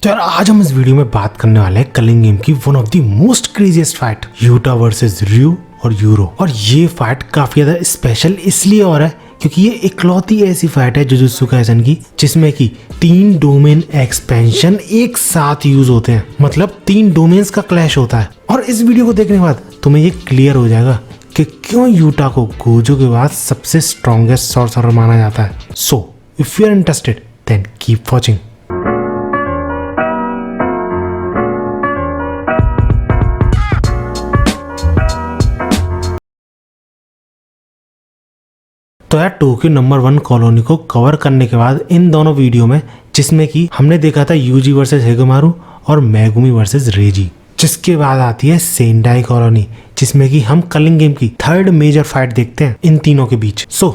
तो यार आज हम इस वीडियो में बात करने वाले हैं कलिंग गेम की one of the most craziest fight Yuta versus Ryu और यूरो। और ये फाइट काफी ज्यादा स्पेशल इसलिए और है क्योंकि ये इकलौती ऐसी फाइट है जुजुत्सु काइसेन की जिसमें कि 3 डोमेन एक्सपेंशन एक साथ यूज होते हैं, मतलब 3 डोमेन्स का क्लैश होता है। और इस वीडियो को देखने के बाद तुम्हें ये क्लियर हो जाएगा कि क्यों यूटा को गोजो के बाद सबसे स्ट्रॉन्गेस्ट सॉर्सरर माना जाता है। So if you are interested then keep watching. तो यार टोक्यो नंबर 1 कॉलोनी को कवर करने के बाद इन दोनों वीडियो में, जिसमें कि हमने देखा था यूजी वर्सेस हिगेमारू और मेगुमी वर्सेस रेजी, जिसके बाद आती है सेंडाई कॉलोनी जिसमें कि हम कलिंग गेम की 3rd मेजर फाइट देखते हैं इन तीनों के बीच। सो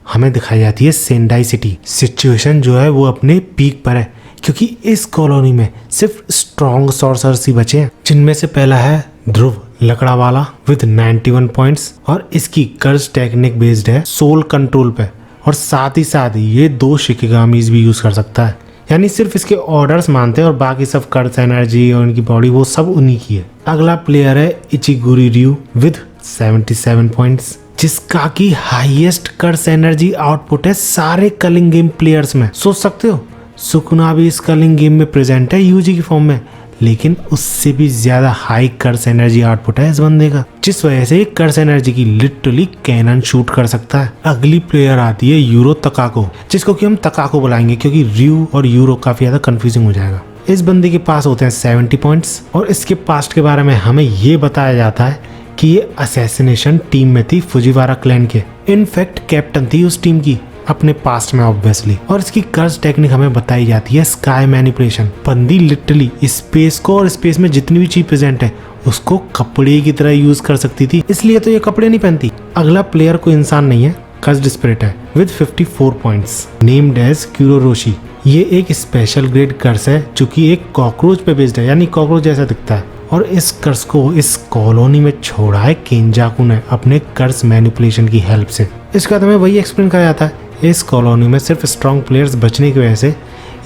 हमें दिखाई जाती है सेंडाई सिटी। सिचुएशन जो है वो अपने पीक पर है क्योंकि इस कॉलोनी में सिर्फ स्ट्रॉन्ग सॉर्सरर्स ही बचे हैं, जिनमें से पहला है ध्रुव लकड़ा वाला विद 91 पॉइंट्स और इसकी कर्ज टेक्निक बेस्ड है सोल कंट्रोल पे, और साथ ही साथ ये 2 शिकिगामीज भी यूज कर सकता है, यानी सिर्फ इसके ऑर्डर्स मानते हैं और बाकी सब कर्ज एनर्जी और इनकी बॉडी वो सब उन्हीं की है। अगला प्लेयर है इचिगुरी रयू विद 77 पॉइंट्स, जिसका की हाईएस्ट कर्ज एनर्जी आउटपुट है सारे कलिंग गेम प्लेयर्स में। सोच सकते हो सुकुना भी इस कलिंग गेम में प्रेजेंट है यूजी की फॉर्म में, लेकिन उससे भी ज्यादा हाई कर्स एनर्जी आउटपुट है इस बंदे का, जिस वजह से कर्स एनर्जी की लिटरली कैनन शूट कर सकता है। अगली प्लेयर आती है यूरो तकाको, जिसको कि हम तकाको बुलाएंगे क्योंकि रयू और यूरो काफी ज्यादा कंफ्यूजिंग हो जाएगा। इस बंदे के पास होते हैं 70 पॉइंट्स और इसके पास्ट के बारे में हमें ये बताया जाता है कि ये असैसिनेशन टीम में थी फुजिवारा क्लैन के, इनफैक्ट कैप्टन थी उस टीम की अपने पास्ट में ऑब्वियसली। और इसकी कर्ज टेक्निक हमें बताई जाती है स्काई मैनिपुलेशन। बंदी लिटरली स्पेस को और स्पेस में जितनी भी चीज प्रेजेंट है उसको कपड़े की तरह यूज कर सकती थी, इसलिए तो ये कपड़े नहीं पहनती। अगला प्लेयर कोई इंसान नहीं है, कर्ज स्पिरिट है विद 54 पॉइंट्स, नेम्ड एज क्यूरोरोशी। ये एक स्पेशल ग्रेड कर्ज है जो कि एक कॉकरोच पे बेस्ड है, यानी कॉकरोच जैसा दिखता है, और इस कर्ज को इस कॉलोनी में छोड़ा है केंजाकू ने अपने कर्ज मैनिपुलेशन की हेल्प से। इसका तो हमें वही एक्सप्लेन करा जाता है, इस कॉलोनी में सिर्फ स्ट्रॉन्ग प्लेयर्स बचने की वजह से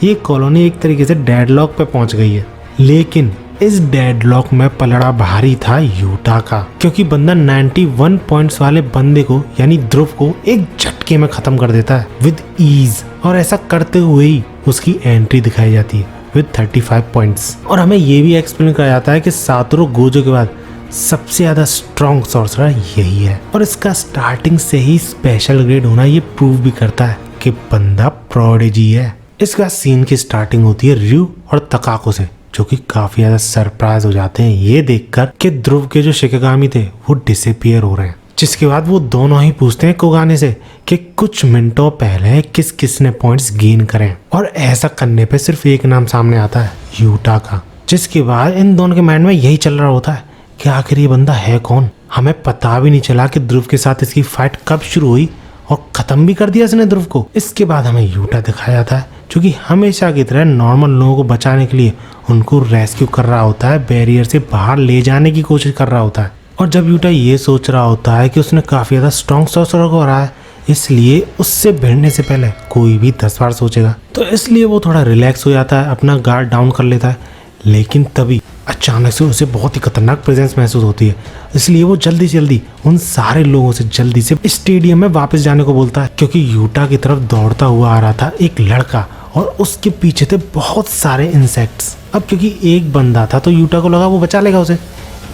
ये कॉलोनी एक तरीके से डेडलॉक पे पहुंच गई है। लेकिन इस डेडलॉक में पलड़ा भारी था यूटा का, क्योंकि बंदा 91 पॉइंट्स वाले बंदे को यानी ध्रुव को एक झटके में खत्म कर देता है विद ईज, और ऐसा करते हुए ही उसकी एंट्री दिखाई जाती है विद 35 पॉइंट्स। और हमें ये भी एक्सप्लेन करा जाता है कि सातोरू गोजो के बाद सबसे ज्यादा स्ट्रॉन्ग सॉर्सरर यही है, और इसका स्टार्टिंग से ही स्पेशल ग्रेड होना ये प्रूव भी करता है कि बंदा प्रोडिजी है। इसका सीन की स्टार्टिंग होती है रयू और तकाको से, जो कि काफी ज्यादा सरप्राइज हो जाते हैं ये देखकर कि ध्रुव के जो शिकिगामी थे वो डिसअपीयर हो रहे हैं। जिसके बाद वो दोनों ही पूछते हैं कोगाने से कि कुछ मिनटों पहले किस किस ने पॉइंट्स गेन करें, और ऐसा करने पे सिर्फ एक नाम सामने आता है यूटा का। जिसके बाद इन दोनों के माइंड में यही चल रहा होता है कि आखिर ये बंदा है कौन। हमें पता भी नहीं चला कि ध्रुव के साथ इसकी फाइट कब शुरू हुई और खत्म भी कर दिया इसने ध्रुव को। इसके बाद हमें यूटा दिखाया जाता है जो कि हमेशा की तरह नॉर्मल लोगों को बचाने के लिए उनको रेस्क्यू कर रहा होता है, बैरियर से बाहर ले जाने की कोशिश कर रहा होता है। और जब यूटा ये सोच रहा होता है कि उसने काफी ज्यादा स्ट्रॉन्ग सॉर्सरर को हराया है, इसलिए उससे भिड़ने से पहले कोई भी 10 बार सोचेगा, तो इसलिए वो थोड़ा रिलैक्स हो जाता है, अपना गार्ड डाउन कर लेता है। लेकिन तभी अचानक से उसे बहुत ही खतरनाक प्रेजेंस महसूस होती है, इसलिए वो जल्दी जल्दी उन सारे लोगों से जल्दी से स्टेडियम में वापस जाने को बोलता है, क्योंकि यूटा की तरफ दौड़ता हुआ आ रहा था एक लड़का और उसके पीछे थे बहुत सारे इंसेक्ट्स। अब क्योंकि एक बंदा था तो यूटा को लगा वो बचा लेगा उसे,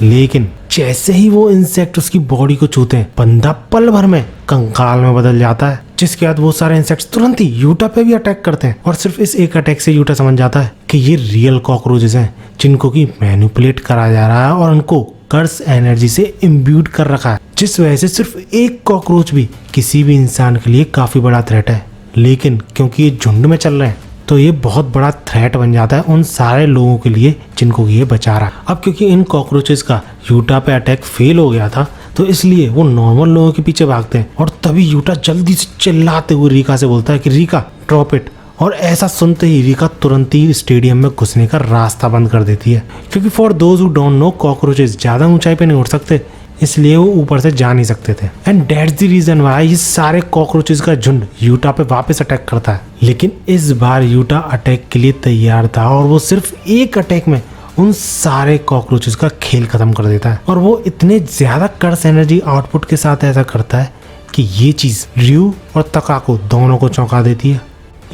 लेकिन जैसे ही वो इंसेक्ट उसकी बॉडी को छूते हैं बंदा पल भर में कंकाल में बदल जाता है। जिसके बाद वो सारे इंसेक्ट्स तुरंत ही यूटा पे भी अटैक करते हैं, और सिर्फ इस एक अटैक से यूटा समझ जाता है कि ये रियल कॉकरोचेस हैं जिनको की मैनिपुलेट करा जा रहा है और उनको कर्स एनर्जी से इम्ब्यूड कर रखा है, जिस वजह से सिर्फ एक कॉकरोच भी किसी भी इंसान के लिए काफी बड़ा थ्रेट है। लेकिन क्योंकि ये झुंड में चल रहे हैं तो ये बहुत बड़ा थ्रेट बन जाता है उन सारे लोगों के लिए जिनको ये बचा रहा है। अब क्योंकि इन कॉकरोचेस का यूटा पे अटैक फेल हो गया था तो इसलिए वो नॉर्मल लोगों के पीछे भागते हैं, और तभी यूटा जल्दी से चिल्लाते हुए रीका से बोलता है कि रीका ड्रॉप इट, और ऐसा सुनते ही रीका तुरंत ही स्टेडियम में घुसने का रास्ता बंद कर देती है, क्योंकि for those who don't know cockroaches ज्यादा ऊंचाई पे नहीं उड़ सकते, इसलिए वो ऊपर से जा नहीं सकते थे। And that's the reason why ये सारे कॉकरोचेस का झुंड यूटा पे वापस अटैक करता है। लेकिन इस बार यूटा अटैक के लिए तैयार था और वो सिर्फ एक अटैक में उन सारे कॉकरोचेस का खेल खत्म कर देता है। और वो इतने ज्यादा कर्स एनर्जी आउटपुट के साथ ऐसा करता है कि ये चीज रयू और तकाको दोनों को चौंका देती है।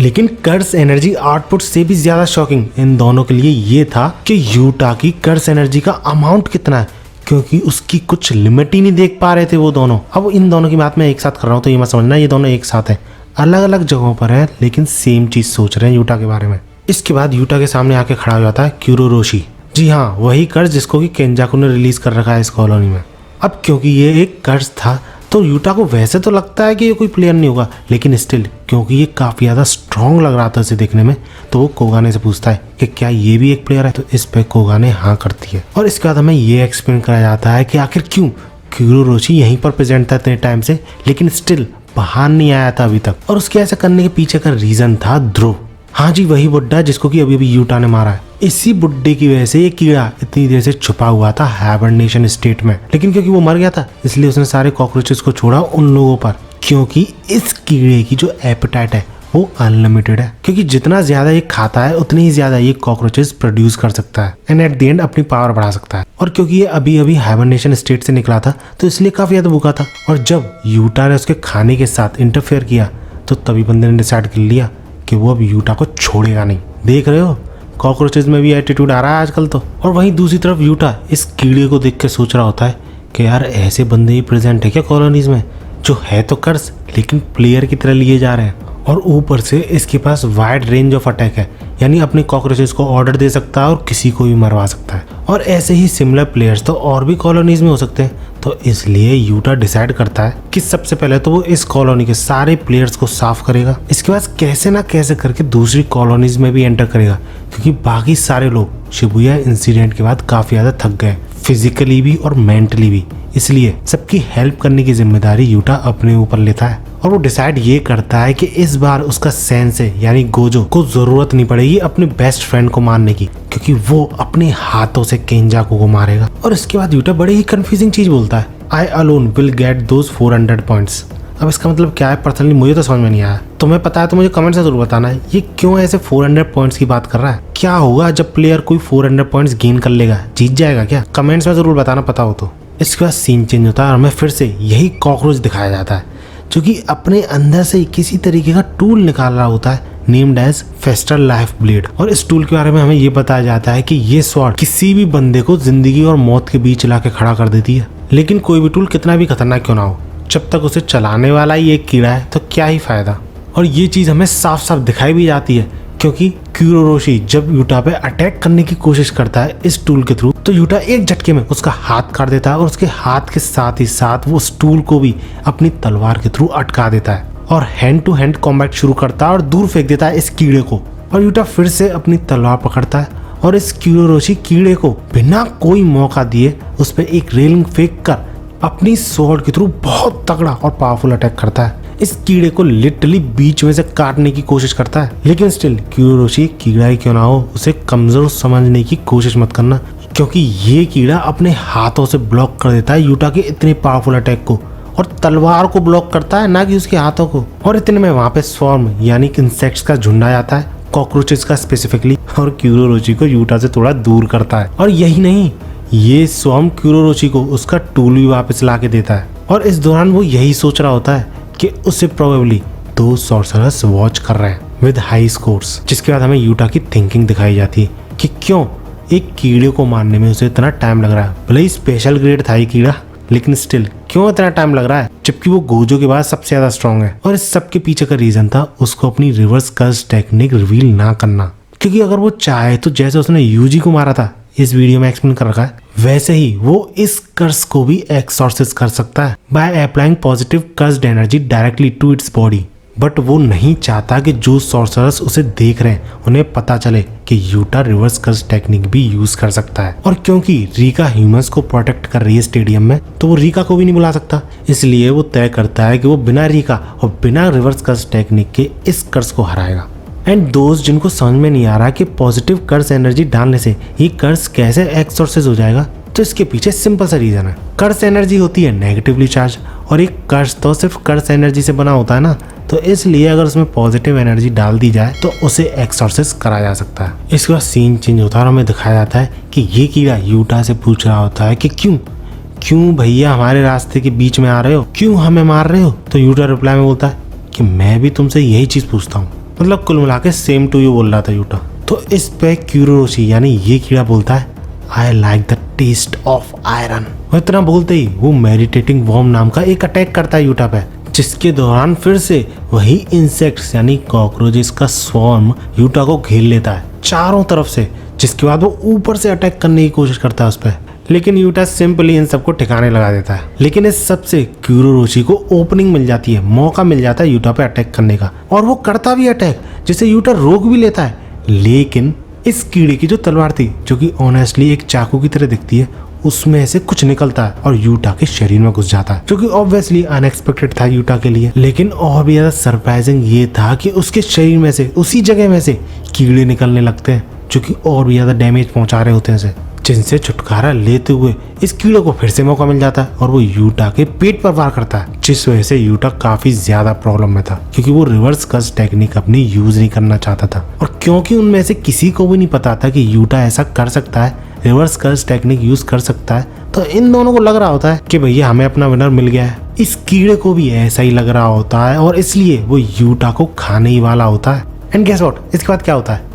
लेकिन कर्स एनर्जी आउटपुट से भी ज्यादा शॉकिंग इन दोनों के लिए ये था कि यूटा की कर्स एनर्जी का अमाउंट कितना है, क्योंकि उसकी कुछ लिमिट ही नहीं देख पा रहे थे वो दोनों। अब इन दोनों की बात मैं एक साथ कर रहा हूँ तो ये मत समझना ये दोनों एक साथ हैं, अलग अलग जगहों पर है लेकिन सेम चीज सोच रहे हैं यूटा के बारे में। इसके बाद यूटा के सामने आके खड़ा हो जाता है क्यूरोरोशी। जी हाँ, वही कर्ज जिसको कि केंजाकू ने रिलीज कर रखा है इस कॉलोनी में। अब क्योंकि ये एक कर्ज था तो यूटा को वैसे तो लगता है कि ये कोई प्लेयर नहीं होगा, लेकिन स्टिल क्योंकि ये काफी ज्यादा स्ट्रांग लग रहा था इसे देखने में, तो वो कोगाने से पूछता है कि क्या ये भी एक प्लेयर है। तो इस पे कोगाने हाँ करती है। और इसके बाद हमें ये एक्सप्लेन कराया जाता है कि आखिर क्यों क्यूरोरोशी यहीं पर प्रेजेंट था इतने टाइम से, लेकिन स्टिल बाहर नहीं आया था अभी तक। और उसके ऐसा करने के पीछे का रीजन था ध्रुव। हाँ जी, वही बुड्ढा जिसको कि अभी अभी यूटा ने मारा है। इसी बुड्ढे की वजह से ये कीड़ा इतनी देर से छुपा हुआ था हाइबरनेशन स्टेट में, लेकिन क्योंकि वो मर गया था इसलिए उसने सारे कॉकरोचेस को छोड़ा उन लोगों पर। क्योंकि इस कीड़े की जो एपेटाइट है वो अनलिमिटेड है, क्योंकि जितना ज्यादा ये खाता है उतनी ही ज्यादा ये कॉकरोचेस प्रोड्यूस कर सकता है एंड एट द एंड अपनी पावर बढ़ा सकता है। और क्योंकि ये अभी अभी हाइबरनेशन स्टेट से निकला था तो इसलिए काफी ज्यादा भूखा था। और जब यूटा ने उसके खाने के साथ इंटरफेयर किया तो तभी बंदे ने डिसाइड कर लिया कि वो अब यूटा को छोड़ेगा नहीं। देख रहे हो कॉकरोचेस में भी एटीट्यूड आ रहा है आजकल तो। और वहीं दूसरी तरफ यूटा इस कीड़े को देख के सोच रहा होता है कि यार ऐसे बंदे ही प्रेजेंट है क्या कॉलोनीज में जो है तो कर्स लेकिन प्लेयर की तरह लिए जा रहे हैं। और ऊपर से इसके पास वाइड रेंज ऑफ अटैक है, यानी अपने कॉकरोचेस को ऑर्डर दे सकता है और किसी को भी मरवा सकता है। और ऐसे ही सिमिलर प्लेयर्स तो और भी कॉलोनीज में हो सकते हैं। तो इसलिए यूटा डिसाइड करता है कि सबसे पहले तो वो इस कॉलोनी के सारे प्लेयर्स को साफ करेगा। इसके बाद कैसे ना कैसे करके दूसरी कॉलोनीज में भी एंटर करेगा, क्योंकि बाकी सारे लोग शिबुया इंसिडेंट के बाद काफी ज्यादा थक गए, फिजिकली भी और मेंटली भी। इसलिए सबकी हेल्प करने की जिम्मेदारी यूटा अपने ऊपर लेता है। और वो डिसाइड ये करता है कि इस बार उसका सेंसे यानी गोजो को जरूरत नहीं पड़ेगी अपने बेस्ट फ्रेंड को मारने की, क्योंकि वो अपने हाथों से केंजाकू को मारेगा। और इसके बाद यूटा बड़ी ही कंफ्यूजिंग चीज बोलता है, आई alone will get those 400 points. अब इसका मतलब क्या है पर्सनली मुझे तो समझ में नहीं आया। तुम्हें पता है तो मुझे कमेंट से जरूर बताना है ये क्यों ऐसे 400 पॉइंट्स की बात कर रहा है। क्या होगा जब प्लेयर कोई 400 पॉइंट्स गेन कर लेगा, जीत जाएगा क्या? कमेंट्स में जरूर बताना पता हो तो। इसके बाद सीन चेंज होता है और हमें फिर से यही कॉकरोच दिखाया जाता है जो कि अपने अंदर से किसी तरीके का टूल निकाल रहा होता है नेम्ड एज फेस्टल लाइफ ब्लेड। और इस टूल के बारे में हमें ये बताया जाता है कि ये स्वॉर्ड किसी भी बंदे को जिंदगी और मौत के बीच ला के खड़ा कर देती है। लेकिन कोई भी टूल कितना भी खतरनाक क्यों ना हो, जब तक उसे चलाने वाला ही एक कीड़ा है तो क्या ही फायदा। और ये चीज हमें साफ साफ दिखाई भी जाती है, क्योंकि क्यूरोरोशी जब यूटा पे अटैक करने की कोशिश करता है इस टूल के थ्रू, तो यूटा एक झटके में उसका हाथ काट देता है और उसके हाथ के साथ ही साथ वो उस टूल को भी अपनी तलवार के थ्रू अटका देता है और हैंड टू हैंड कॉम्बैट शुरू करता है और दूर फेंक देता है इस कीड़े को। और यूटा फिर से अपनी तलवार पकड़ता है और इस क्यूरोरोशी कीड़े को बिना कोई मौका दिए उस पर एक रेलिंग फेंक कर अपनी स्वॉर्ड के थ्रू बहुत तगड़ा और पावरफुल अटैक करता है। इस कीड़े को लिटरली बीच में से काटने की कोशिश करता है, लेकिन स्टिल क्यूरोरोशी कीड़ा ही क्यों ना हो उसे कमजोर समझने की कोशिश मत करना, क्योंकि ये कीड़ा अपने हाथों से ब्लॉक कर देता है यूटा के इतने पावरफुल अटैक को और तलवार को ब्लॉक करता है, ना कि उसके हाथों को। और इतने में वहां पे स्वॉर्म यानी कि इंसेक्ट्स का झुंड आ जाता है, कॉकरोचेस का स्पेसिफिकली, और क्यूरोरोशी को यूटा से थोड़ा दूर करता है। और यही नहीं, ये स्वॉर्म क्यूरोरोशी को उसका टूल भी वापस ला के देता है। और इस दौरान वो यही सोच रहा होता है कि उसे प्रोबेबली 2 सॉर्सरर्स वॉच कर रहे हैं विद हाई स्कोर्स। जिसके बाद हमें यूटा की थिंकिंग दिखाई जाती है कि क्यों एक कीड़े को मारने में उसे इतना टाइम लग रहा है। भले ही स्पेशल ग्रेड था ये कीड़ा, लेकिन स्टिल क्यों इतना टाइम लग रहा है, जबकि वो गोजो के बाद सबसे ज्यादा स्ट्रॉन्ग है। और इस सब के पीछे का रीजन था उसको अपनी रिवर्स कर्स टेक्निक रिवील ना करना, क्योंकि अगर वो चाहे तो जैसे उसने यूजी को मारा था इस वीडियो में एक्सप्लेन कर रखा है, वैसे ही वो इस कर्स को भी एक्सॉर्सिस कर सकता है by applying positive cursed energy directly to its body. But वो नहीं चाहता कि जो सॉर्सरर्स उसे देख रहे हैं उन्हें पता चले कि यूटा रिवर्स कर्स टेक्निक भी यूज कर सकता है। और क्योंकि रीका ह्यूमंस को प्रोटेक्ट कर रही है स्टेडियम में, तो वो रीका को भी नहीं बुला सकता। इसलिए वो तय करता है कि वो बिना रीका और बिना रिवर्स कर्स टेक्निक के इस कर्स को हराएगा। एंड दोस्त जिनको समझ में नहीं आ रहा कि पॉजिटिव कर्स एनर्जी डालने से ये कर्स कैसे एक्सॉर्सिस हो जाएगा, तो इसके पीछे सिंपल सा रीजन है। कर्स एनर्जी होती है नेगेटिवली चार्ज और एक कर्स तो सिर्फ कर्स एनर्जी से बना होता है ना, तो इसलिए अगर उसमें पॉजिटिव एनर्जी डाल दी जाए तो उसे एक्सॉर्सिस करा जा सकता है। इसके बाद सीन चेंज होता है और हमें दिखाया जाता है कि ये कीड़ा यूटा से पूछ रहा होता है कि क्यों भैया हमारे रास्ते के बीच में आ रहे हो, क्यों हमें मार रहे हो। तो यूटा रिप्लाई में बोलता है कि मैं भी तुमसे यही चीज पूछता हूँ। मतलब कुल मिला के सेम टू यू बोल रहा था यूटा। तो इस पे क्यूरोरोशी यानी ये कीड़ा बोलता है I like the taste of iron. वो इतना बोलते ही वो मेडिटेटिंग वॉर्म नाम का एक अटैक करता है यूटा पे, जिसके दौरान फिर से वही इंसेक्ट्स यानी कॉकरोचेस का स्वॉर्म यूटा को घेर लेता है चारों तरफ से, जिसके बाद वो ऊपर से अटैक करने की कोशिश करता है उस पर, लेकिन यूटा सिंपली इन सबको ठिकाने लगा देता है। लेकिन इस सबसे क्यूरोरोशी को ओपनिंग मिल जाती है, मौका मिल जाता है यूटा पे अटैक करने का, और वो करता भी अटैक, जिसे यूटा रोक भी लेता है। लेकिन इस कीड़े की जो तलवार थी, जो कि ऑनेस्टली एक चाकू की तरह दिखती है, उसमें से कुछ निकलता है और यूटा के शरीर में घुस जाता है, जो कि ऑब्वियसली अनएक्सपेक्टेड था यूटा के लिए। लेकिन और भी ज्यादा सरप्राइजिंग ये था कि उसके शरीर में से, उसी जगह में से कीड़े निकलने लगते हैं, जो कि और भी ज्यादा डैमेज पहुंचा रहे होते हैं उसे, जिनसे छुटकारा लेते हुए इस कीड़े को फिर से मौका मिल जाता है और वो यूटा के पेट पर वार करता है, जिस वजह से यूटा काफी ज्यादा प्रॉब्लम में था, क्योंकि वो रिवर्स कर्स टेक्निक अपनी यूज नहीं करना चाहता था। और क्योंकि उनमें से किसी को भी नहीं पता था कि यूटा ऐसा कर सकता है, रिवर्स कर्स टेक्निक यूज कर सकता है, तो इन दोनों को लग रहा होता है कि भैया हमें अपना विनर मिल गया है। इस कीड़े को भी ऐसा ही लग रहा होता है और इसलिए वो यूटा को खाने ही वाला होता है। एंड गेस व्हाट, इसके बाद क्या होता है,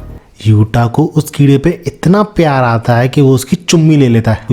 यूटा को उस कीड़े पे इतना प्यार आता है कि वो उसकी चुम्मी ले लेता है।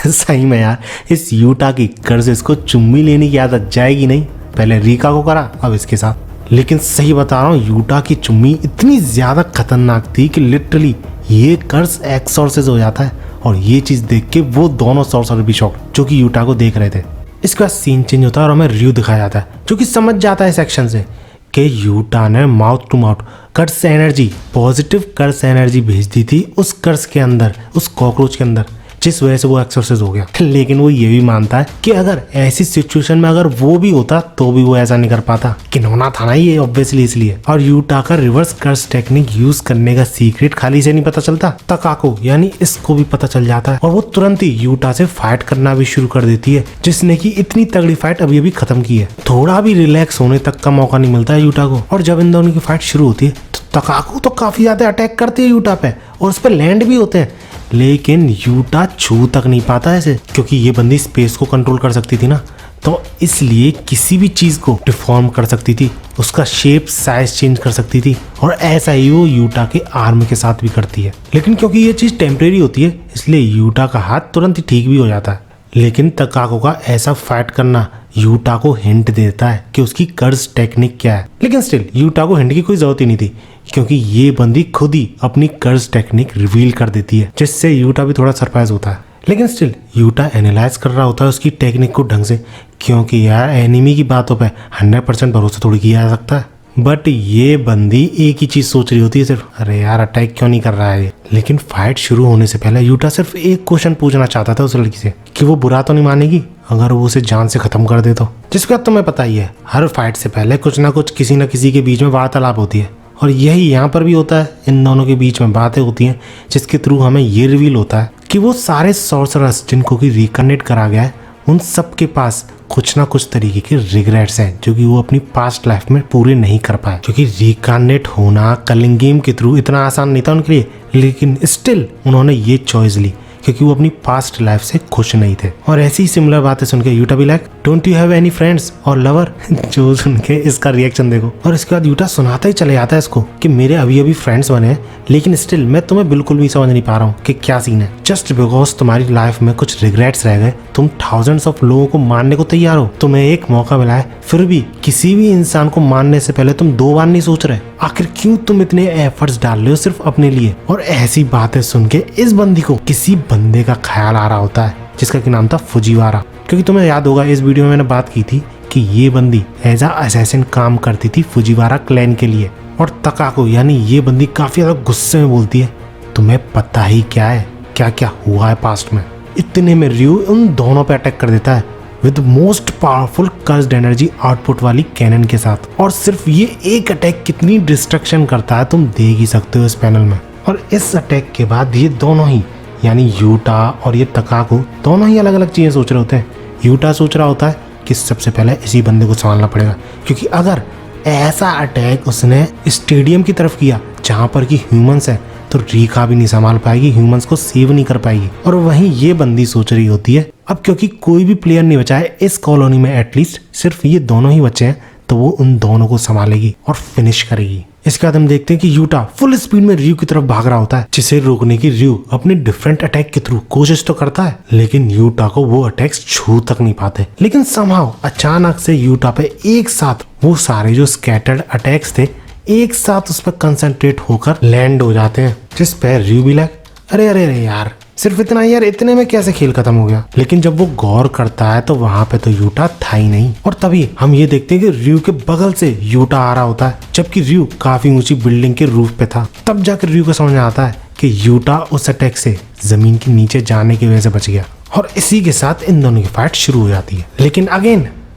सही में यार, इस यूटा की कर्ज इसको चुम्मी लेने की आदत जाएगी नहीं। पहले रीका को करा, अब इसके साथ। लेकिन सही बता रहा हूँ, यूटा की चुम्मी इतनी ज्यादा खतरनाक थी कि लिटरली ये कर्ज एक्सॉर्सिस हो जाता है। और ये चीज देख के वो दोनों सॉर्सरर भी शॉक, जो कि यूटा को देख रहे थे। इसके बाद सीन चेंज होता है और हमें रिव्यू दिखाया जाता है, जो कि समझ जाता है सेक्शन से कि यूटा ने mouth to mouth curse energy, positive curse energy भेज दी थी उस कर्स के अंदर, उस कॉकरोच के अंदर, जिस वजह से वो एक्सॉर्सिस हो गया। लेकिन वो ये भी मानता है कि अगर ऐसी सिचुएशन में अगर वो भी होता तो भी वो ऐसा नहीं कर पाता, किन्होंने था ना ये ऑब्वियसली इसलिए। और यूटा का रिवर्स कर्स टेक्निक यूज करने का सीक्रेट खाली से नहीं पता चलता, तकाको यानी इसको भी पता चल जाता है और वो तुरंत ही यूटा से फाइट करना भी शुरू कर देती है, जिसने की इतनी तगड़ी फाइट अभी अभी खत्म की है। थोड़ा भी रिलैक्स होने तक का मौका नहीं मिलता है यूटा को। और जब इन दोनों की फाइट शुरू होती है तो तकाको तो काफी ज्यादा अटैक करती है यूटा पे और उस पर लैंड भी होते हैं, लेकिन यूटा छू तक नहीं पाता ऐसे, क्योंकि ये बंदी स्पेस को कंट्रोल कर सकती थी ना, तो इसलिए किसी भी चीज को डिफॉर्म कर सकती थी, उसका शेप साइज चेंज कर सकती थी। और ऐसा ही वो यूटा के आर्म के साथ भी करती है। लेकिन क्योंकि ये चीज टेम्परेरी होती है, इसलिए यूटा का हाथ तुरंत ही ठीक भी हो जाता है। लेकिन तकाको का ऐसा फाइट करना यूटा को हिंट देता है कि उसकी कर्स टेक्निक क्या है। लेकिन स्टिल यूटा को हिंट की कोई जरूरत ही नहीं थी, क्योंकि ये बंदी खुद ही अपनी कर्स टेक्निक रिवील कर देती है, जिससे यूटा भी थोड़ा सरप्राइज होता है। लेकिन स्टिल यूटा एनालाइज कर रहा होता है उसकी टेक्निक को ढंग से, क्योंकि यार एनिमी की बातों पे 100% भरोसा थोड़ी किया जा सकता है। बट ये बंदी एक ही चीज सोच रही होती है सिर्फ, अरे यार अटैक क्यों नहीं कर रहा है ये। लेकिन फाइट शुरू होने से पहले यूटा सिर्फ एक क्वेश्चन पूछना चाहता था उस लड़की से कि वो बुरा तो नहीं मानेगी अगर वो उसे जान से खत्म कर दे तो। जिसके बाद तुम्हें पता ही है, हर फाइट से पहले कुछ ना कुछ किसी न किसी के बीच में वार्तालाप होती है, और यही यहाँ पर भी होता है। इन दोनों के बीच में बातें होती हैं, जिसके थ्रू हमें ये रिवील होता है कि वो सारे सॉर्सरर्स जिनको कि रिकनेक्ट करा गया है, उन सब के पास कुछ ना कुछ तरीके के रिग्रेट्स हैं, जो कि वो अपनी पास्ट लाइफ में पूरे नहीं कर पाए। क्योंकि रिकनेक्ट होना कलिंग गेम के थ्रू इतना आसान नहीं था उनके लिए, लेकिन स्टिल उन्होंने ये चॉइस ली क्योंकि वो अपनी पास्ट लाइफ से खुश नहीं थे। और ऐसी सिमिलर बातें सुन के यूटा भी like, don't you have any friends और लवर। जो सुन के इसका रिएक्शन देखो। और इसके बाद यूटा सुनाता ही चले जाता है इसको कि मेरे अभी अभी फ्रेंड्स बने हैं, लेकिन स्टिल मैं तुम्हें बिल्कुल भी समझ नहीं पा रहा हूँ कि क्या सीन है। जस्ट बिकॉज तुम्हारी लाइफ में कुछ रिग्रेट्स रह गए, तुम थाउजेंड्स ऑफ लोगों को मारने को तैयार हो, तुम्हें एक मौका मिला है, फिर भी किसी भी इंसान को मारने से पहले तुम 2 बार नहीं सोच रहे। आखिर क्यों तुम इतने एफर्ट्स डाल रहे हो सिर्फ अपने लिए। और ऐसी बातें सुन के इस बंदी को किसी बंदे का ख्याल आ रहा होता है, जिसका कि नाम था फुजीवारा। क्योंकि तुम्हें याद होगा इस वीडियो में मैंने बात की थी कि ये बंदी एज अ असैसिन काम करती थी फुजीवारा क्लैन के लिए। और तकाको यानी ये बंदी काफी ज्यादा गुस्से में बोलती है, तुम्हें पता ही क्या है क्या क्या हुआ है पास्ट में। इतने में रियो उन दोनों पे अटैक कर देता है with most powerful cursed energy output वाली कैनन के साथ। और सिर्फ ये एक अटैक कितनी डिस्ट्रक्शन करता है तुम देख ही सकते हो इस पैनल में। और इस अटैक के बाद ये दोनों ही यानी यूटा और ये तकाको दोनों ही अलग अलग चीज़ें सोच रहे होते हैं। यूटा सोच रहा होता है कि सबसे पहले इसी बंदे को संभालना पड़ेगा, क्योंकि अगर ऐसा अटैक उसने स्टेडियम की तरफ किया जहाँ पर कि ह्यूमंस है तो रीका भी नहीं संभाल पाएगी, ह्यूमंस को सेव नहीं कर पाएगी। और वहीं ये बंदी सोच रही होती है अब क्योंकि कोई भी प्लेयर नहीं बचा है इस कॉलोनी में, एटलीस्ट सिर्फ ये दोनों ही बचे हैं, तो वो उन दोनों को संभालेगी और फिनिश करेगी। इसके बाद हम देखते हैं कि यूटा फुल स्पीड में रियू की तरफ भाग रहा होता है, जिसे रोकने की रियू अपने डिफरेंट अटैक के थ्रू कोशिश तो करता है, लेकिन यूटा को वो अटैक्स छू तक नहीं पाते। लेकिन समहाउ अचानक से यूटा पे एक साथ वो सारे जो स्कैटर्ड अटैक्स थे एक साथ उस पर कंसंट्रेट होकर लैंड हो जाते हैं, जिस पे रियू भी लग अरे अरे अरे यार सिर्फ इतना यार, इतने में कैसे खेल खत्म हो गया। लेकिन जब वो गौर करता है तो वहां पे तो यूटा था ही नहीं। और तभी हम ये देखते हैं कि रियू के बगल से यूटा आ रहा होता है, जबकि रियू काफी ऊंची बिल्डिंग के रूफ पे था। तब जाकर रियू को समझ में आता है कि यूटा उस अटैक से जमीन के नीचे जाने की वजह से बच गया। और इसी के साथ इन दोनों की फाइट शुरू हो जाती है। लेकिन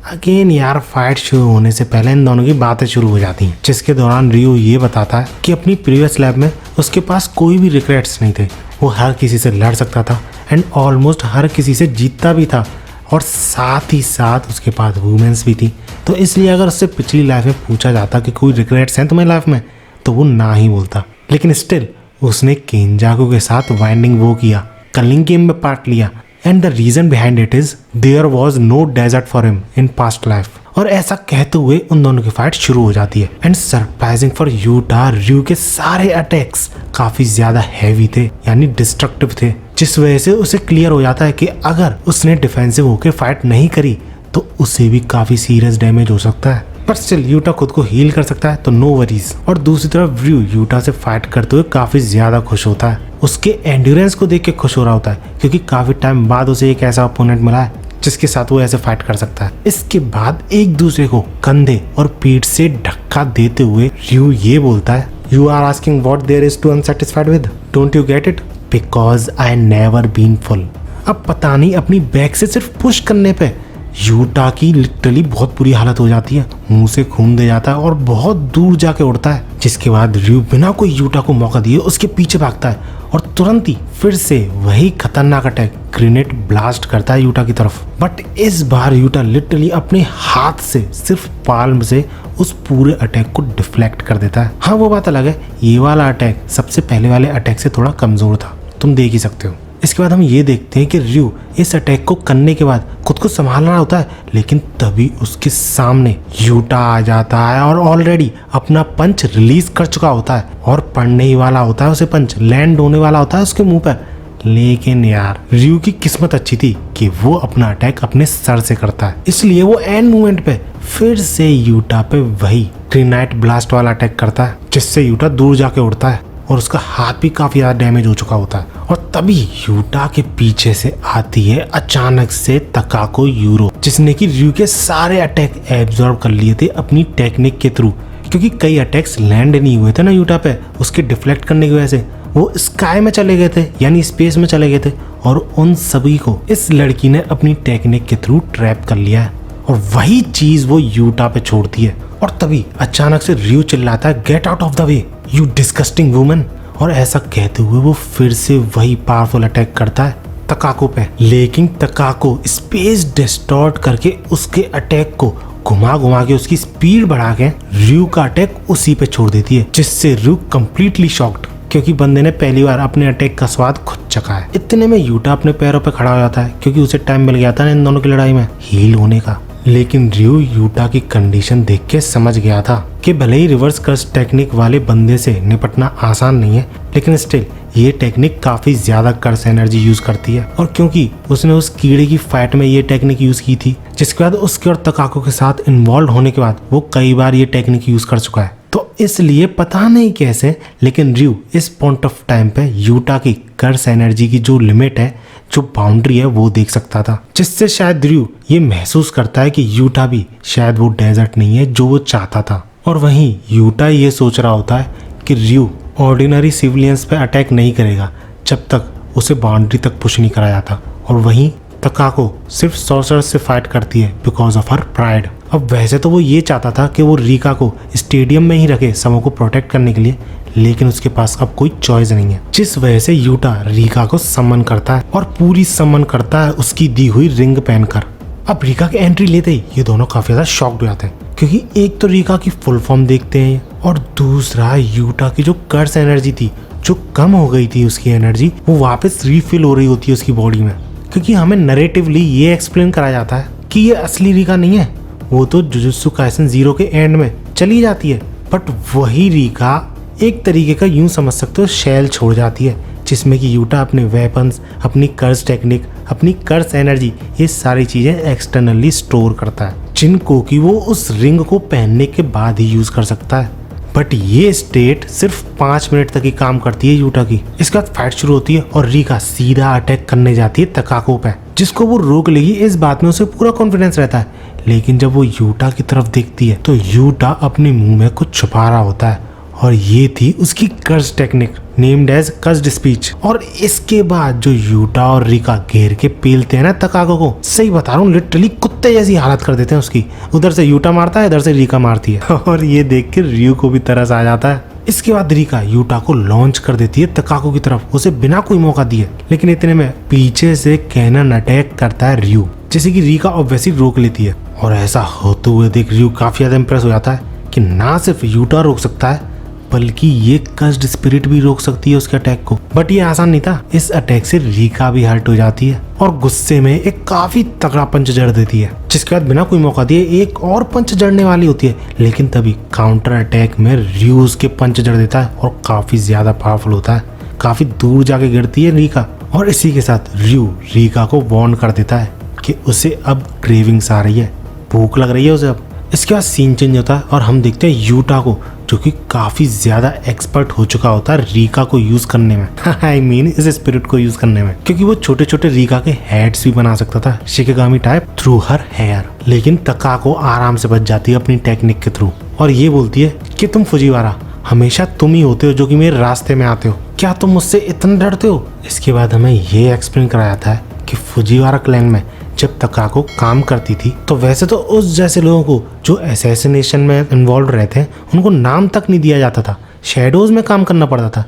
अगेन यार फाइट शुरू होने से पहले इन दोनों की बातें शुरू हो जाती हैं, जिसके दौरान रियू ये बताता है कि अपनी प्रीवियस लाइफ में उसके पास कोई भी रिग्रेट्स नहीं थे, वो हर किसी से लड़ सकता था एंड ऑलमोस्ट हर किसी से जीतता भी था, और साथ ही साथ उसके पास वुमेन्स भी थी। तो इसलिए अगर उससे पिछली लाइफ में पूछा जाता कि कोई रिग्रेट्स हैं तुम्हारी लाइफ में, तो वो ना ही बोलता। लेकिन स्टिल उसने केंजाकू के साथ वाइंडिंग वो किया, कलिंग गेम में पार्ट लिया, and the reason behind it is there was no desert for him in past life. और ऐसा कहते हुए उन दोनों की फाइट शुरू हो जाती है। एंड सरप्राइजिंग फॉर यूटा, रियू के सारे अटैक्स काफी ज्यादा हैवी थे यानी डिस्ट्रक्टिव थे, जिस वजह से उसे क्लियर हो जाता है कि अगर उसने डिफेंसिव होकर फाइट नहीं करी तो उसे भी काफी सीरियस डैमेज हो सकता है। पर स्टिल यूटा खुद को हील कर सकता है तो नो वरीज। और दूसरी तरफ रियू यूटा से फाइट करते हुए काफी ज्यादा खुश होता है, उसके एंड्योरेंस को देख के खुश हो रहा होता है, क्योंकि काफी टाइम बाद उसे एक ऐसा ओपोनेंट मिला है जिसके साथ वो ऐसे फाइट कर सकता है। इसके बाद एक दूसरे को कंधे और पीठ से धक्का देते हुए रियू ये बोलता है, you are asking what there is to unsatisfied with, don't you get it, because I never been full. अब पता नहीं अपनी बैक से सिर्फ पुश करने पे यूटा की लिटरली बहुत बुरी हालत हो जाती है, मुंह से खून दे जाता है और बहुत दूर जाके उड़ता है। जिसके बाद रियू बिना कोई यूटा को मौका दिए उसके पीछे भागता है और तुरंत ही फिर से वही खतरनाक अटैक ग्रेनेड ब्लास्ट करता है यूटा की तरफ। बट इस बार यूटा लिटरली अपने हाथ से सिर्फ पाल्म से उस पूरे अटैक को डिफ्लेक्ट कर देता है। हाँ वो बात अलग है, ये वाला अटैक सबसे पहले वाले अटैक से थोड़ा कमजोर था, तुम देख ही सकते हो। इसके बाद हम ये देखते हैं कि रियू इस अटैक को करने के बाद खुद को संभाल रहा होता है, लेकिन तभी उसके सामने यूटा आ जाता है और ऑलरेडी अपना पंच रिलीज कर चुका होता है और पड़ने ही वाला होता है उसे पंच, लैंड होने वाला होता है उसके मुंह पर। लेकिन यार रियू की किस्मत अच्छी थी कि वो अपना अटैक अपने सर से करता है, इसलिए वो एंड मोमेंट पे फिर से यूटा पे वही ग्रेनाइट ब्लास्ट वाला अटैक करता है, जिससे यूटा दूर जाके उड़ता है और उसका हाथ भी काफी ज्यादा डैमेज हो चुका होता है। और तभी यूटा के पीछे से आती है अचानक से तकाको यूरो, जिसने कि रियू के सारे अटैक एब्जॉर्ब कर लिए थे अपनी टेक्निक के थ्रू, क्योंकि कई अटैक्स लैंड नहीं हुए थे ना यूटा पे, उसके डिफ्लेक्ट करने की वजह से वो स्काई में चले गए थे यानी स्पेस में चले गए थे, और उन सभी को इस लड़की ने अपनी टेक्निक के थ्रू ट्रैप कर लिया है और वही चीज वो यूटा पे छोड़ती है। और तभी अचानक से रियू चिल्लाता है, get out of the way you disgusting woman, और ऐसा कहते हुए वो फिर से वही पावरफुल अटैक करता है तकाको पे। लेकिन तकाको स्पेस डिस्टॉर्ट करके उसके अटैक को घुमा घुमा के उसकी स्पीड बढ़ा के रियू का अटैक उसी पे छोड़ देती है, जिससे रियू कंप्लीटली शॉक्ड, क्योंकि बंदे ने पहली बार अपने अटैक का स्वाद खुद चखा है। इतने में यूटा अपने पैरों पे खड़ा हो जाता है, क्योंकि उसे टाइम मिल गया था ना इन दोनों की लड़ाई में हील होने का। लेकिन रियू यूटा की कंडीशन देख के समझ गया था कि भले ही रिवर्स कर्स टेक्निक वाले बंदे से निपटना आसान नहीं है, लेकिन स्टिल ये टेक्निक काफी ज्यादा कर्स एनर्जी यूज करती है। और क्योंकि उसने उस कीड़े की फाइट में ये टेक्निक यूज की थी, जिसके बाद उसके और तकाको के साथ इन्वॉल्व होने के बाद वो कई बार ये टेक्निक यूज कर चुका है, तो इसलिए पता नहीं कैसे लेकिन रियू इस पॉइंट ऑफ टाइम पे यूटा की कर्स एनर्जी की जो लिमिट है, जो बाउंड्री है, वो देख सकता था, जिससे शायद रियू ये महसूस करता है कि यूटा भी शायद वो डेजर्ट नहीं है जो वो चाहता था। और वहीं यूटा ये सोच रहा होता है कि रियू ऑर्डिनरी सिविलियंस पे अटैक नहीं करेगा जब तक उसे बाउंड्री तक पुश नहीं कराया था। और वहीं तकाको सिर्फ सॉर्सरर्स से फाइट करती है बिकॉज ऑफ हर प्राइड। अब वैसे तो वो ये चाहता था कि वो रीका को स्टेडियम में ही रखे समो को प्रोटेक्ट करने के लिए, लेकिन उसके पास अब कोई चॉइस नहीं है, जिस वजह से यूटा रीका को समन करता है और पूरी समन करता है उसकी दी हुई रिंग पहनकर। अब रीका की एंट्री लेते ही ये दोनों काफी ज्यादा शॉक्ड हो जाते हैं, क्योंकि एक तो रीका की फुल फॉर्म देखते हैं और दूसरा यूटा की जो कर्स एनर्जी थी, जो कम हो गई थी उसकी एनर्जी, वो वापस रीफिल हो रही होती है उसकी बॉडी में। क्योंकि हमें नरेटिवली ये एक्सप्लेन कराया जाता है कि ये असली रीका नहीं है, वो तो जुजुत्सु काइसेन 0 के एंड में चली जाती है, बट वही रीका एक तरीके का यूं समझ सकते हो शेल छोड़ जाती है, जिसमें कि यूटा अपने वेपन्स, अपनी कर्स टेक्निक, अपनी कर्स एनर्जी, ये सारी चीजें एक्सटर्नली स्टोर करता है, जिनको कि वो उस रिंग को पहनने के बाद ही यूज कर सकता है। बट ये स्टेट सिर्फ 5 मिनट तक ही काम करती है यूटा की। इसके बाद फाइट शुरू होती है और रीका सीधा अटैक करने जाती है तकाको पे, जिसको वो रोक लेगी इस बात में उसे पूरा कॉन्फिडेंस रहता है। लेकिन जब वो यूटा की तरफ देखती है तो यूटा अपने मुंह में कुछ छुपा रहा होता है, और ये थी उसकी curse technique named as cursed speech. और इसके बाद जो यूटा और रीका घेर के पेलते हैं ना तकाको को, सही बता रहा हूँ लिटरली कुत्ते जैसी हालत कर देते हैं उसकी। उधर से यूटा मारता है, इधर से रीका मारती है और ये देख के रयू को भी तरस आ जाता है। इसके बाद रीका यूटा को लॉन्च कर देती है तकाको की तरफ, उसे बिना कोई मौका दिए। लेकिन इतने में पीछे से कैनन अटैक करता है रयू, जैसे कि रीका ऑब्वियसली रोक लेती है। और ऐसा होते हुए देख रयू काफी ज्यादा इंप्रेस हो जाता है कि ना सिर्फ यूटा रोक सकता है, बल्कि ये कर्स्ड स्पिरिट भी रोक सकती है उसके अटैक को। बट ये आसान नहीं था, इस अटैक से रीका भी हर्ट हो जाती है और गुस्से में एक काफी तगड़ा पंच जड़ देती है, जिसके बाद बिना कोई मौका दिए एक और पंच जड़ने वाली होती है। लेकिन तभी काउंटर अटैक में रयू उसके पंच जड़ देता है और काफी ज्यादा पावरफुल होता है, काफी दूर जाके गिरती है रीका। और इसी के साथ रयू रीका को वार्न कर देता है कि उसे अब क्रेविंग्स आ रही है, भूख लग रही है उसे अब। इसके बाद सीन चेंज होता है और हम देखते हैं यूटा को, जो कि काफी ज्यादा एक्सपर्ट हो चुका होता है रीका को यूज करने में आई मीन इस स्पिरिट को यूज करने में, क्योंकि वो छोटे छोटे रीका के हेड्स भी बना सकता था शिकेगामी टाइप थ्रू हर हेयर। लेकिन तकाको आराम से बच जाती है अपनी टेक्निक के थ्रू और ये बोलती है कि तुम फुजीवारा, हमेशा तुम ही होते हो जो कि मेरे रास्ते में आते हो, क्या तुम मुझसे इतना डरते हो। इसके बाद हमें ये एक्सप्लेन कराया था कि फुजीवारा क्लैन में जब तकाको काम करती थी तो वैसे तो उस जैसे लोगों को जो असैसिनेशन में इन्वॉल्व रहते हैं उनको नाम तक नहीं दिया जाता था, शैडोज में काम करना पड़ता था।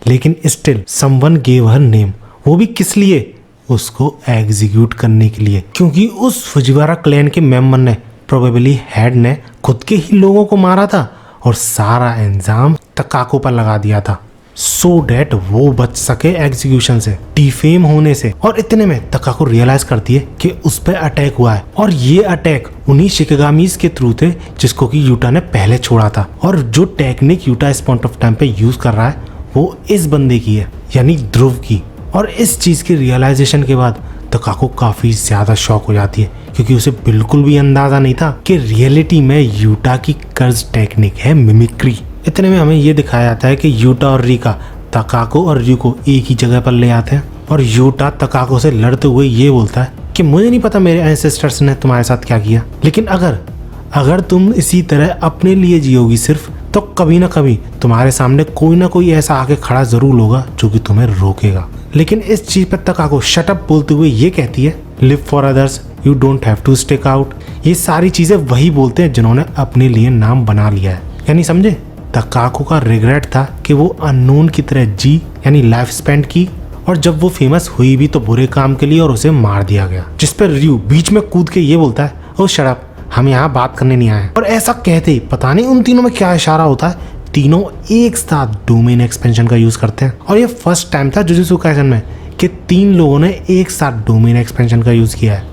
लेकिन still someone gave her name, वो भी किस लिए, उसको एग्जीक्यूट करने के लिए, क्योंकि उस फुजीवारा क्लैन के मेंबर ने प्रोबेबली हेड ने खुद के ही लोगों को मारा था और सारा इल्जाम तकाको पर लगा दिया था, सो डैट वो बच सके एग्जीक्यूशन से, डिफेम होने से। और इतने में तकाको रियलाइज करती है कि उस पर अटैक हुआ है और ये अटैक उन्हीं शिकेगामीज के थ्रू थे जिसको कि यूटा ने पहले छोड़ा था। और जो टेक्निक यूटा इस पॉइंट ऑफ टाइम पे यूज कर रहा है वो इस बंदे की है, यानी ध्रुव की। और इस चीज के रियलाइजेशन के बाद तकाको काफी ज्यादा शॉक हो जाती है, क्योंकि उसे बिल्कुल भी अंदाजा नहीं था कि रियलिटी में यूटा की कर्ज टेक्निक है मिमिक्री। इतने में हमें ये दिखाया जाता है कि यूटा और रीका तकाको और रयू को एक ही जगह पर ले आते हैं और यूटा तकाको से लड़ते हुए ये बोलता है कि मुझे नहीं पता मेरे एंसेस्टर्स ने तुम्हारे साथ क्या किया, लेकिन अगर तुम इसी तरह अपने लिए जियोगी सिर्फ, तो कभी ना कभी तुम्हारे सामने कोई ना कोई ऐसा आके खड़ा जरूर होगा जो कि तुम्हें रोकेगा। लेकिन इस चीज पर तकाको शट अप बोलते हुए ये कहती है, live for others, you don't have to stick out. ये सारी चीजें वही बोलते हैं जिन्होंने अपने लिए नाम बना लिया है, यानी समझे। तकाको का रिग्रेट था कि वो अननोन की तरह जी, यानी लाइफ स्पेंड की, और जब वो फेमस हुई भी तो बुरे काम के लिए और उसे मार दिया गया। जिस पर रयू बीच में कूद के ये बोलता है, ओ शट अप, हम यहाँ बात करने नहीं आए। और ऐसा कहते ही पता नहीं उन तीनों में क्या इशारा होता है, तीनों एक साथ डोमेन एक्सपेंशन का यूज करते हैं। और ये फर्स्ट टाइम था जुजुत्सु काइसेन में कि 3 लोगों ने एक साथ डोमेन एक्सपेंशन का यूज किया है।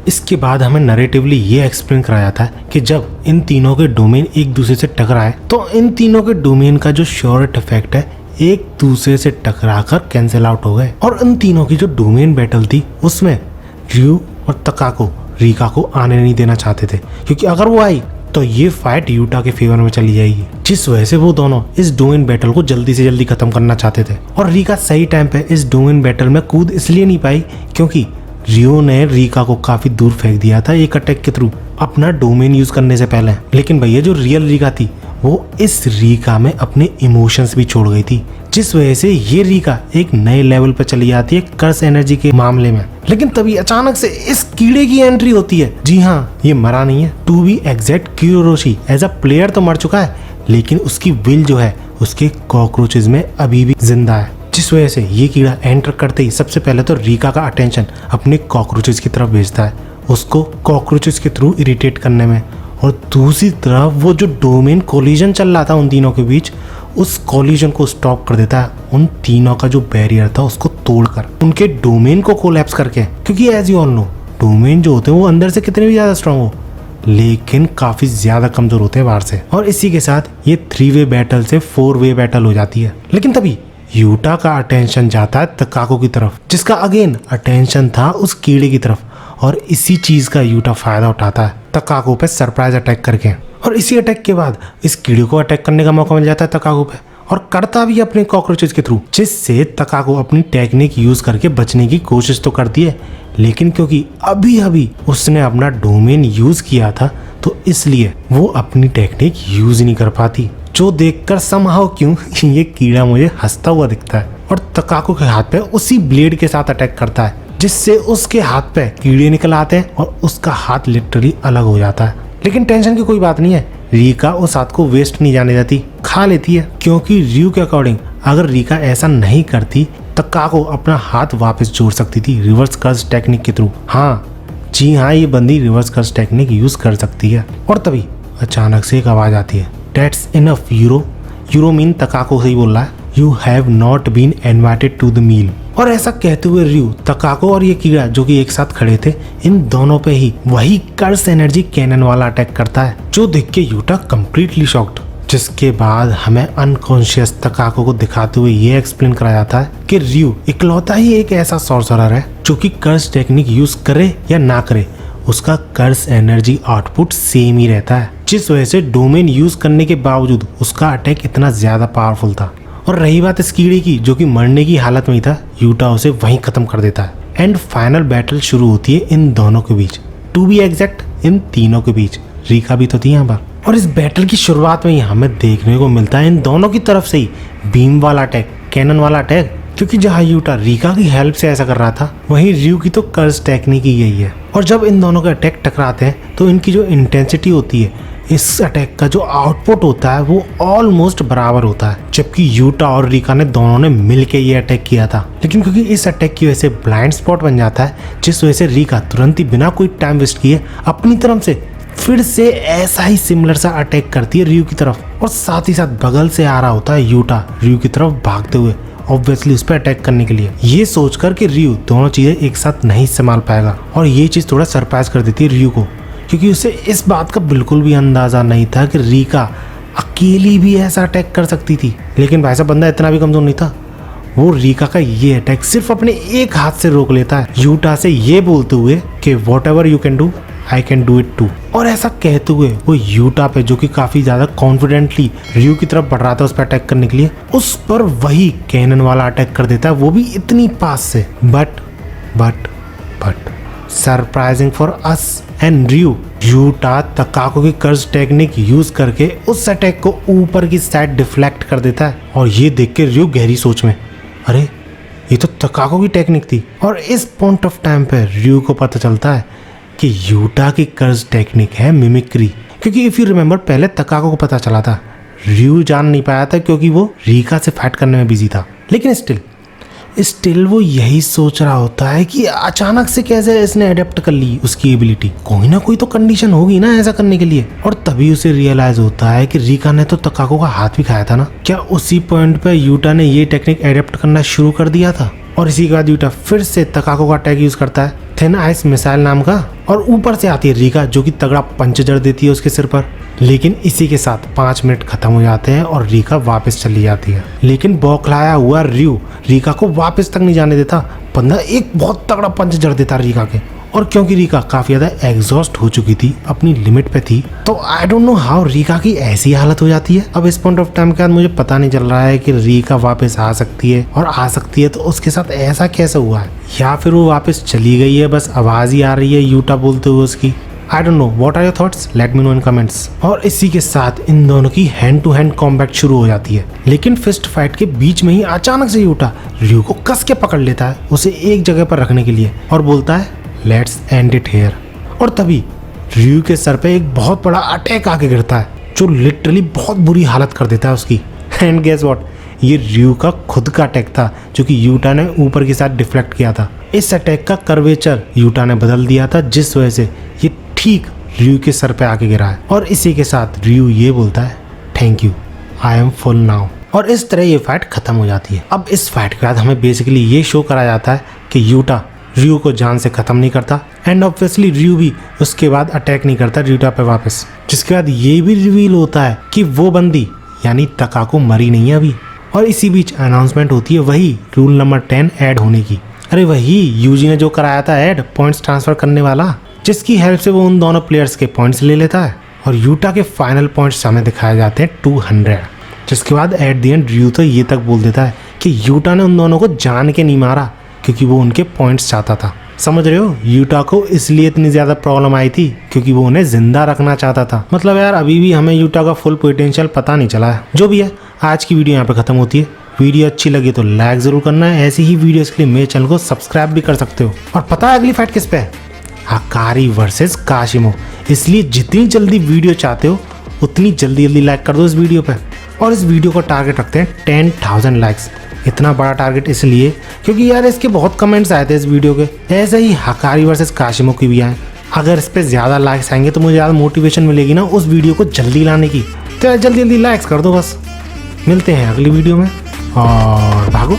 इसके बाद हमें नरेटिवली ये एक्सप्लेन कराया था कि जब इन तीनों के डोमेन एक दूसरे से टकराए तो इन तीनों के डोमेन का जो शॉर्ट इफेक्ट है एक दूसरे से टकराकर कैंसिल आउट हो गए। और इन तीनों की जो डोमेन बैटल थी उसमें रयू और तकाको रीका को आने नहीं देना चाहते थे, क्योंकि अगर वो आई तो ये फाइट यूटा के फेवर में चली जाएगी, जिस वजह से वो दोनों इस डोमेन बैटल को जल्दी से जल्दी खत्म करना चाहते थे। और रीका सही टाइम पे इस डोमेन बैटल में कूद इसलिए नहीं पाई क्योंकि रियो ने रीका को काफी दूर फेंक दिया था एक अटैक के थ्रू अपना डोमेन यूज करने से पहले। लेकिन भैया जो रियल रीका थी वो इस रीका में अपने इमोशंस भी छोड़ गई थी, जिस वजह से ये रीका एक नए लेवल पर चली जाती है कर्स एनर्जी के मामले में। लेकिन तभी अचानक से इस कीड़े की एंट्री होती है। जी हाँ, ये मरा नहीं है, to be exact Kurourushi as a player तो मर चुका है, लेकिन उसकी विल जो है उसके कॉकरोचेस में अभी भी जिंदा है, जिस वजह से ये कीड़ा एंटर करते ही सबसे पहले तो रीका का अटेंशन अपने कॉकरोचेस की तरफ भेजता है, उसको कॉकरोचेस के थ्रू इरिटेट करने में। और दूसरी तरफ वो जो डोमेन कोलिजन चल रहा था उन तीनों के बीच, उस कोलिजन को स्टॉप कर देता है उन तीनों का जो बैरियर था उसको तोड़कर, उनके डोमेन को कोलैप्स करके। क्योंकि as you all know, domain जो होते हैं वो अंदर से कितने भी ज़्यादा स्ट्रांग हो लेकिन काफ़ी ज़्यादा कमज़ोर होते हैं बाहर से। और इसी के साथ ये 3-वे बैटल से 4-वे बैटल हो जाती है। लेकिन तभी यूटा का अटेंशन जाता है तकाको की तरफ, जिसका अगेन अटेंशन था उस कीड़े की तरफ। और इसी चीज़ का यूटा फ़ायदा उठाता है तकाको पे सरप्राइज अटैक करके। और इसी अटैक के बाद इस कीड़े को अटैक करने का मौका मिल जाता है तकाको पे, और करता भी अपने कॉकरोचेस के थ्रू, जिससे तकाको अपनी टेक्निक यूज़ करके बचने की कोशिश तो करती है। लेकिन क्योंकि अभी अभी उसने अपना डोमेन यूज़ किया था तो इसलिए वो अपनी टेक्निक यूज़ नहीं कर पाती, जो देखकर समहाउ क्यों ये कीड़ा मुझे हंसता हुआ दिखता है। और तकाको के हाथ पे उसी ब्लेड के साथ अटैक करता है, जिससे उसके हाथ पे कीड़े निकल आते हैं और उसका हाथ लिटरली अलग हो जाता है। लेकिन टेंशन की कोई बात नहीं है, रीका उस हाथ को वेस्ट नहीं जाने देती, खा लेती है। क्योंकि रियू के अकॉर्डिंग अगर रीका ऐसा नहीं करती तकाको अपना हाथ वापस जोड़ सकती थी रिवर्स कर्स टेक्निक के थ्रू। हाँ जी हाँ, ये बंदी रिवर्स कर्स टेक्निक यूज कर सकती है। और तभी अचानक से एक आवाज आती है, that's enough Uro. Uro mean Takako से ही बोल रहा है, you have not been invited to the meal. और ऐसा कहते हुए रियू तकाको और ये कीड़ा जो कि एक साथ खड़े थे, इन दोनों पे ही वही कर्स एनर्जी कैनन वाला अटैक करता है, जो देख के यूटा कंप्लीटली शॉक्ड। जिसके बाद हमें अनकॉन्शियस तकाको को दिखाते हुए ये एक्सप्लेन कराया जाता है कि रियू इकलौता ही एक ऐसा सॉर्सरर है जो कि कर्स टेक्निक यूज करे या ना करे, उसका कर्स एनर्जी आउटपुट सेम ही रहता है, जिस वजह से डोमेन यूज करने के बावजूद उसका अटैक इतना ज्यादा पावरफुल था। और रही बात इस कीड़े की जो कि मरने की हालत में ही था, यूटा उसे वहीं खत्म कर देता है। एंड फाइनल बैटल शुरू होती है इन दोनों के बीच, टू बी एग्जैक्ट इन तीनों के बीच। रीका भी तो थी यहाँ पर। और इस बैटल की शुरुआत में ही हमें देखने को मिलता है इन दोनों की तरफ से ही बीम वाला अटैक, कैनन वाला अटैक। क्योंकि जहाँ यूटा रीका की हेल्प से ऐसा कर रहा था, वहीं रियू की तो कर्स टेक्निक ही यही है। और जब इन दोनों के अटैक टकराते हैं तो इनकी जो इंटेंसिटी होती है, इस अटैक का जो आउटपुट होता है वो ऑलमोस्ट बराबर होता है। जबकि यूटा और रीका ने दोनों ने मिलके ये अटैक किया था, लेकिन क्योंकि इस अटैक की वजह से ब्लाइंड स्पॉट बन जाता है, जिस वजह से रीका तुरंत ही बिना कोई टाइम वेस्ट किए अपनी तरफ से फिर से ऐसा ही सिमिलर सा अटैक करती है रियू की तरफ। और साथ ही साथ बगल से आ रहा होता है यूटा रियू की तरफ भागते हुए, ऑब्वियसली उस पर अटैक करने के लिए। ये सोचकर कि रियू दोनों चीजें एक साथ नहीं संभाल पाएगा, और ये चीज थोड़ा सरप्राइज कर देती है रियू को, क्योंकि उसे इस बात का बिल्कुल भी अंदाजा नहीं था कि रीका अकेली भी ऐसा अटैक कर सकती थी। लेकिन भाई साहब बंदा इतना भी कमजोर नहीं था, वो रीका का ये अटैक सिर्फ अपने एक हाथ से रोक लेता है, यूटा से ये बोलते हुए कि whatever you can do I can do it too. और ऐसा कहते हुए वो यूटा पे, जो कि काफी ज्यादा कॉन्फिडेंटली रियू की तरफ बढ़ रहा था उस पर अटैक करने के लिए, उस पर वही कैनन वाला अटैक कर देता है, वो भी इतनी पास से। But surprising for us and Ryu, Yuta Takako की कर्स टेक्निक यूज करके उस अटैक को ऊपर की साइड डिफ्लेक्ट कर देता है। और ये देख के रियू गहरी सोच में, अरे ये तो तकाको की टेक्निक थी। और इस पॉइंट ऑफ टाइम पे रियू को पता चलता है कि यूटा की कर्स टेक्निक है मिमिक्री। क्योंकि इफ यू रिमेम्बर पहले तकाको को पता चला था, रियू जान नहीं पाया था क्योंकि वो रीका से फाइट करने में बिजी था। लेकिन स्टिल वो यही सोच रहा होता है कि अचानक से कैसे इसने अडेप्ट कर ली उसकी एबिलिटी, कोई ना कोई तो कंडीशन होगी ना ऐसा करने के लिए। और तभी उसे रियलाइज होता है कि रीका ने तो तकाको का हाथ भी खाया था ना, क्या उसी पॉइंट पे यूटा ने ये टेक्निक अडेप्ट करना शुरू कर दिया था। और इसी के बाद यूटा फिर से तकाको का अटैक यूज करता है, थिन आइस मिसाइल नाम का, और ऊपर से आती है रीका जो कि तगड़ा पंच जड़ देती है उसके सिर पर। लेकिन इसी के साथ 5 मिनट खत्म हो जाते हैं और रीका वापस चली जाती है। लेकिन बौखलाया हुआ रियू रीका को वापस तक नहीं जाने देता, बंदा एक बहुत तगड़ा पंच जड़ देता रीका के। और क्योंकि रीका काफी ज्यादा एग्जॉस्ट हो चुकी थी, अपनी लिमिट पे थी, तो आई डोंट नो हाउ रीका की ऐसी हालत हो जाती है। अब इस पॉइंट ऑफ टाइम के बाद मुझे पता नहीं चल रहा है कि रीका वापस आ सकती है, और आ सकती है तो उसके साथ ऐसा कैसे हुआ है, या फिर वो वापस चली गई है, बस आवाज ही आ रही है यूटा बोलते हुए उसकी। I don't know, what are your thoughts, let me know in comments. और इसी के साथ इन दोनों की हैंड टू हैंड कॉम्बैट शुरू हो जाती है। लेकिन फिस्ट फाइट के बीच में ही अचानक से यूटा रियू को कस के पकड़ लेता है उसे एक जगह पर रखने के लिए, और बोलता है लेट्स एंड इट हियर। और तभी रियू के सर पे एक बहुत बड़ा अटैक आके गिरता है, जो लिटरली बहुत बुरी हालत कर देता है उसकी। एंड गेस व्हाट, ये रयू का खुद का अटैक था जो कि यूटा ने ऊपर के साथ डिफ्लेक्ट किया था। इस अटैक का कर्वेचर यूटा ने बदल दिया था, जिस वजह से ये ठीक रयू के सर पे आके गिरा है। और इसी के साथ रयू ये बोलता है, thank you, I am full now. और इस तरह ये फाइट खत्म हो जाती है। अब इस फाइट के बाद हमें बेसिकली ये शो करा जाता है कि यूटा रयू को जान से खत्म नहीं करता एंड ऑब्वियसली रयू भी उसके बाद अटैक नहीं करता यूटा पे वापस। जिसके बाद ये भी रिवील होता है कि वो बंदी यानी तकाको मरी नहीं है अभी। और इसी बीच अनाउंसमेंट होती है वही रूल नंबर 10 ऐड होने की। अरे वही यूजी ने जो कराया था ऐड पॉइंट्स ट्रांसफर करने वाला, जिसकी हेल्प से वो उन दोनों प्लेयर्स के पॉइंट्स ले लेता है। और यूटा के फाइनल पॉइंट्स हमें दिखाए जाते हैं 200। जिसके बाद एट द एंड रयू तो ये तक बोल देता है कि यूटा ने उन दोनों को जान के नहीं मारा क्योंकि वो उनके पॉइंट्स चाहता था। समझ रहे हो, यूटा को इसलिए इतनी ज़्यादा प्रॉब्लम आई थी क्योंकि वो उन्हें जिंदा रखना चाहता था। मतलब यार अभी भी हमें यूटा का फुल पोटेंशियल पता नहीं चला है। जो भी है, आज की वीडियो यहाँ पे खत्म होती है। वीडियो अच्छी लगी तो लाइक ज़रूर करना है। ऐसी ही वीडियोस के लिए मेरे चैनल को सब्सक्राइब भी कर सकते हो। और पता है अगली फाइट किस पे है? हकारी वर्सेस काशिमो। इसलिए जितनी जल्दी वीडियो चाहते हो उतनी जल्दी लाइक कर दो इस वीडियो पे। और इस वीडियो को टारगेट रखते हैं 10,000 लाइक्स। इतना बड़ा टारगेट इसलिए क्योंकि यार इसके बहुत कमेंट्स आए थे इस वीडियो के, ऐसे ही हकारी वर्सेस काशिमो की भी आए। अगर इस पर ज़्यादा लाइक्स आएंगे तो मुझे ज़्यादा मोटिवेशन मिलेगी ना उस वीडियो को जल्दी लाने की। तो यार जल्दी लाइक्स कर दो बस। मिलते हैं अगली वीडियो में और भागो।